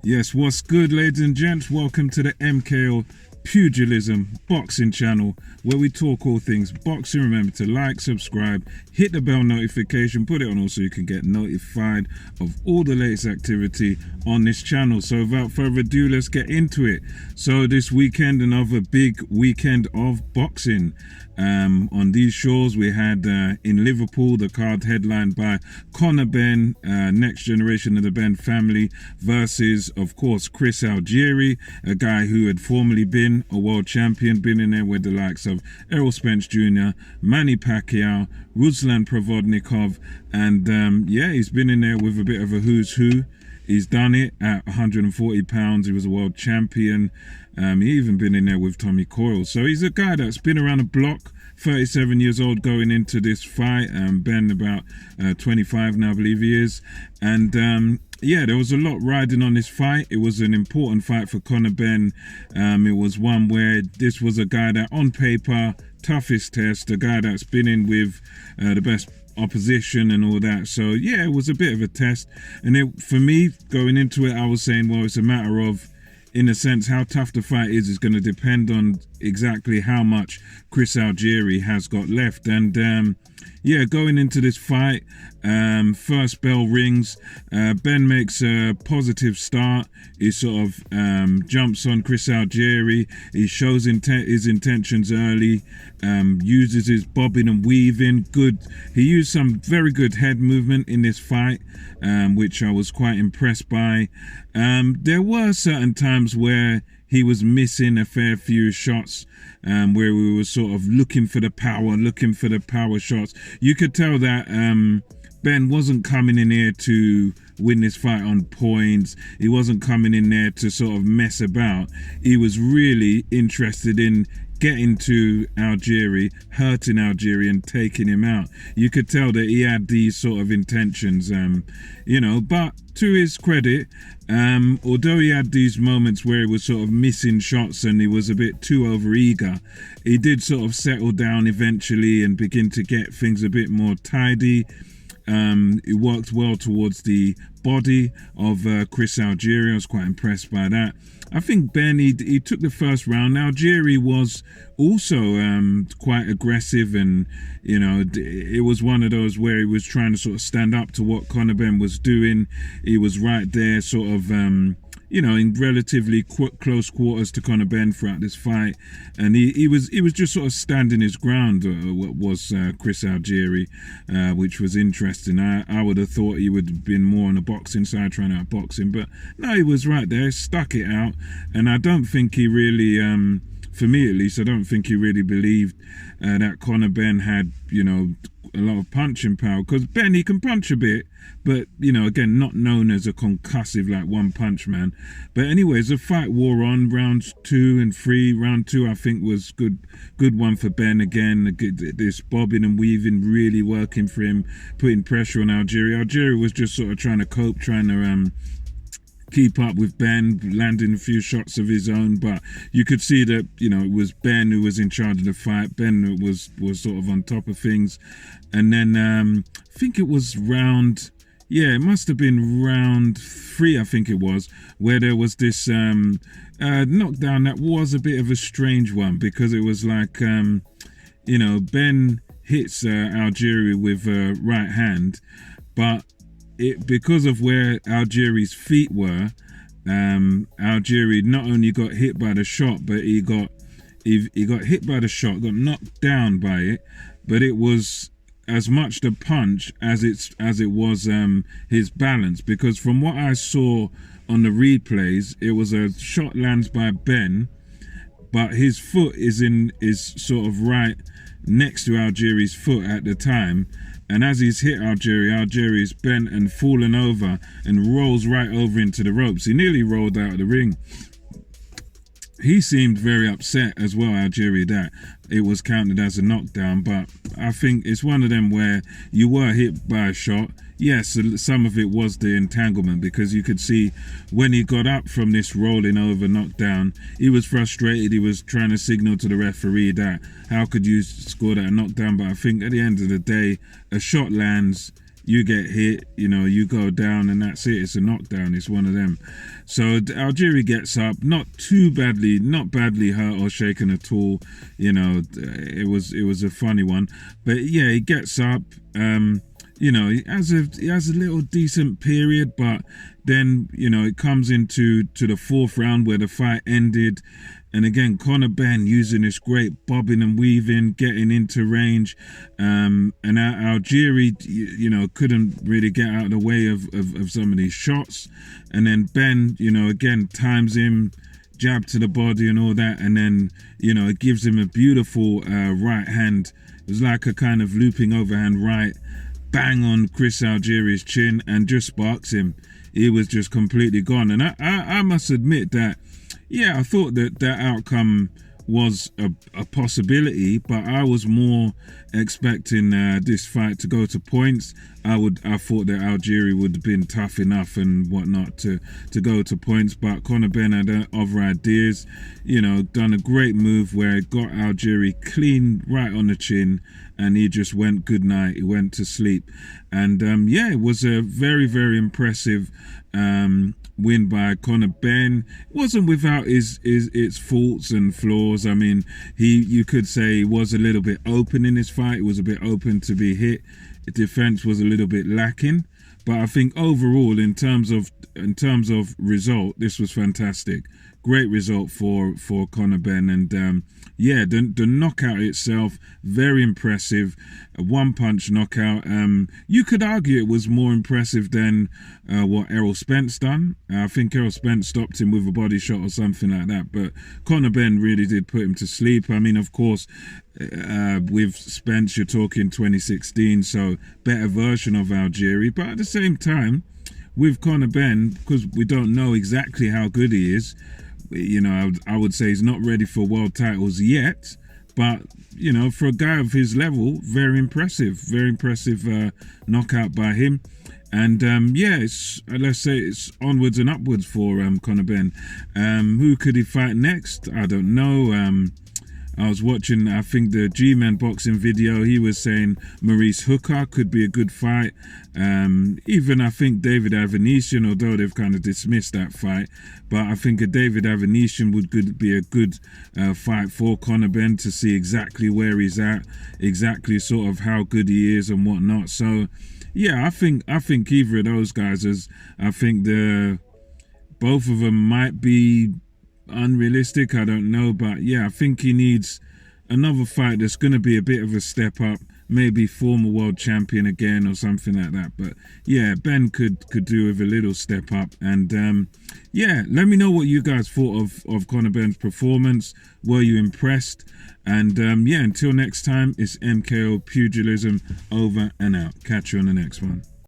Yes, what's good, ladies and gents? Welcome to the MKO Pugilism Boxing channel, where we talk all things boxing. Remember to like, subscribe, hit the bell notification, put it on all so you can get notified of all the latest activity on this channel. So without further ado, let's get into it. So this weekend, another big weekend of boxing. On these shows, we had in Liverpool the card headlined by Conor Benn, next generation of the Benn family, versus, of course, Chris Algieri, a guy who had formerly been a world champion, been in there with the likes of Errol Spence Jr., Manny Pacquiao, Ruslan Provodnikov, and he's been in there with a bit of a who's who. He's done it at 140 pounds. He was a world champion. He even been in there with Tommy Coyle. So he's a guy that's been around the block, 37 years old going into this fight. Ben about 25 now, I believe he is. And there was a lot riding on this fight. It was an important fight for Conor Benn. It was one where this was a guy that on paper, toughest test, a guy that's been in with the best opposition and all that. So yeah, it was a bit of a test. And for me, going into it, I was saying, well, it's a matter of, in a sense, how tough the fight is going to depend on exactly how much Chris Algieri has got left. And going into this fight, first bell rings. Ben makes a positive start. He sort of jumps on Chris Algieri. He shows his intentions early. Uses his bobbing and weaving. Good. He used some very good head movement in this fight, which I was quite impressed by. There were certain times where he was missing a fair few shots, where we were sort of looking for the power shots. You could tell that Ben wasn't coming in here to win this fight on points. He wasn't coming in there to sort of mess about. He was really interested in getting to Algieri, hurting Algieri and taking him out. You could tell that he had these sort of intentions, but to his credit, although he had these moments where he was sort of missing shots and he was a bit too overeager, he did sort of settle down eventually and begin to get things a bit more tidy. He worked well towards the body of Chris Algieri. I was quite impressed by that. I think Ben, he took the first round. Algieri was also quite aggressive, and it was one of those where he was trying to sort of stand up to what Conor Benn was doing. He was right there, sort of in relatively close quarters to Conor Benn throughout this fight, and he was just sort of standing his ground. What was Chris Algieri, which was interesting. I would have thought he would have been more on the boxing side, trying to outbox him, but no, he was right there, stuck it out, and I don't think he really, for me at least, I don't think he really believed that Conor Benn had, a lot of punching power, because Ben, he can punch a bit, but again, not known as a concussive like one punch man. But anyways, the fight wore on. Rounds 2 and 3. Round 2 I think was good one for Ben again. This bobbing and weaving really working for him, putting pressure on Algieri. Algieri was just sort of trying to cope, trying to keep up with Ben, landing a few shots of his own, but you could see that it was Ben who was in charge of the fight. Ben was sort of on top of things. And then I think it was it must have been round 3, I think it was, where there was this knockdown that was a bit of a strange one, because it was like Ben hits Algieri with right hand, but because of where Algieri's feet were, Algieri not only got hit by the shot, but he got hit by the shot, got knocked down by it, but it was as much the punch as it was his balance, because from what I saw on the replays, it was a shot lands by Ben, but his foot is sort of right next to Algieri's foot at the time. And as he's hit Algieri is bent and fallen over and rolls right over into the ropes. He nearly rolled out of the ring. He seemed very upset as well, Algieri, that it was counted as a knockdown. But I think it's one of them where you were hit by a shot. Yes, some of it was the entanglement, because you could see when he got up from this rolling over knockdown, he was frustrated. He was trying to signal to the referee that how could you score that knockdown? But I think at the end of the day, a shot lands. you get hit, you go down, and that's it. It's a knockdown. It's one of them. So Algieri gets up, not badly hurt or shaken at all. It was a funny one, but yeah, he gets up. He has a little decent period, but then it comes into the fourth round where the fight ended, and again Conor Benn using this great bobbing and weaving, getting into range, and Algieri couldn't really get out of the way of some of these shots, and then Benn again times him, jab to the body and all that, and then it gives him a beautiful right hand. It was like a kind of looping overhand right, bang on Chris Algieri's chin, and just sparks him. He was just completely gone. And I must admit that, yeah, I thought that outcome was a possibility, but I was more expecting this fight to go to points. I thought that Algieri would have been tough enough and whatnot to go to points, but Conor Benn had other ideas, done a great move where it got Algieri clean right on the chin, and he just went good night. He went to sleep, and it was a very, very impressive win by Conor Benn. It wasn't without its faults and flaws. I mean, you could say he was a little bit open in his fight. It was a bit open to be hit. The defense was a little bit lacking, but I think overall, in terms of result, this was fantastic. Great result for Conor Benn, and the knockout itself, very impressive. A one-punch knockout. You could argue it was more impressive than what Errol Spence done. I think Errol Spence stopped him with a body shot or something like that, but Conor Benn really did put him to sleep. I mean, of course, with Spence, you're talking 2016, so better version of Algieri, but at the same time, with Conor Benn, because we don't know exactly how good he is, I would say he's not ready for world titles yet, but for a guy of his level, very impressive knockout by him. And let's say it's onwards and upwards for Conor Benn. Who could he fight next? I don't know. I was watching, I think, the G-Man boxing video. He was saying Maurice Hooker could be a good fight. Even I think David Avanesian, although they've kind of dismissed that fight, but I think a David Avanesian would be a good fight for Conor Benn to see exactly where he's at, exactly sort of how good he is and whatnot. So, yeah, I think either of those guys I think both of them might be unrealistic, I don't know, but yeah, I think he needs another fight that's going to be a bit of a step up, maybe former world champion again or something like that. But yeah, Ben could do with a little step up. And let me know what you guys thought of Conor Benn's performance. Were you impressed? And until next time, it's MKO Pugilism, over and out. Catch you on the next one.